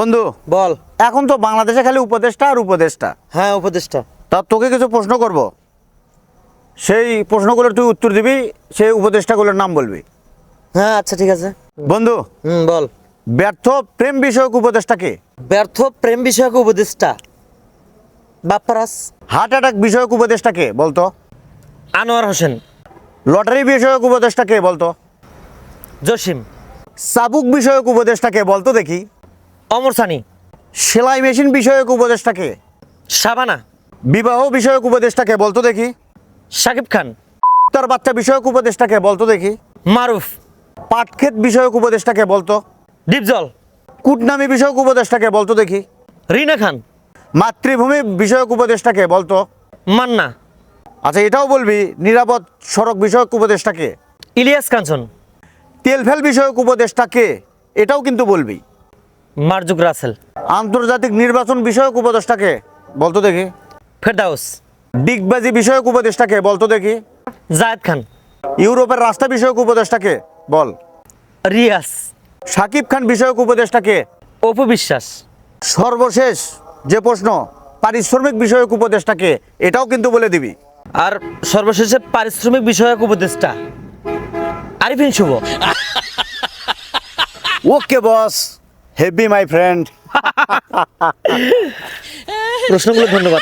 বন্ধু বল। এখন তো বাংলাদেশে খালি উপদেষ্টা আর উপদেষ্টা। হ্যাঁ, উপদেষ্টা। তা তোকে কিছু প্রশ্ন করব, সেই প্রশ্নগুলোর তুই উত্তর দিবি, সেই উপদেষ্টাগুলোর নাম বলবি। হ্যাঁ, আচ্ছা, ঠিক আছে। বন্ধু, বল। ব্যর্থ প্রেম বিষয়ক উপদেষ্টা কে? ব্যর্থ প্রেম বিষয়ক উপদেষ্টা বাপ্পারাজ। হার্ট অ্যাটাক বিষয়ক উপদেষ্টা কে বলতো? আনোয়ার হোসেন। লটারি বিষয়ক উপদেষ্টা কে বলতো? জসিম। চাবুক বিষয়ক উপদেষ্টা কে বলতো দেখি? অমর সানি। সেলাই মেশিন বিষয়ক উপদেষ্টা কে? শাবানা। বিবাহ বিষয়ক উপদেষ্টা কে বলতো দেখি? শাকিব খান। তার বাচ্চা বিষয়ক উপদেষ্টা কে বলতো দেখি? মারুফ। পাটক্ষেত বিষয়ক উপদেষ্টা কে বলতো? ডিপজল। কূটনামি বিষয়ক উপদেষ্টা কে বলতো দেখি? রিনা খান। মাতৃভূমি বিষয়ক উপদেষ্টা কে বলতো? মান্না। আচ্ছা, এটাও বলবি নিরাপদ সড়ক বিষয়ক উপদেষ্টা কে? ইলিয়াস কাঞ্চন। তেলফেল বিষয়ক উপদেষ্টা কে? এটাও কিন্তু বলবি। মারজুক রাসেল। আন্তর্জাতিক নির্বাচন বিষয়ক উপদেষ্টা কে বলতো দেখি? ফেরদাউস। ডিগবাজি বিষয়ক উপদেষ্টা কে বলতো দেখি? জায়েদ খান। ইউরোপের রাস্তা বিষয়ক উপদেষ্টা কে বল? রিয়াস। শাকিব খান বিষয়ক উপদেষ্টা কে? অপু বিশ্বাস। সর্বশেষ যে প্রশ্ন, পারিশ্রমিক বিষয়ক উপদেষ্টা কে? এটাও কিন্তু বলে দিবি। আর সর্বশেষে পারিশ্রমিক বিষয়ক উপদেষ্টা আরিফিন শুভ। ওকে বস, হেভি মাই ফ্রেন্ড। প্রশ্নগুলো ধন্যবাদ।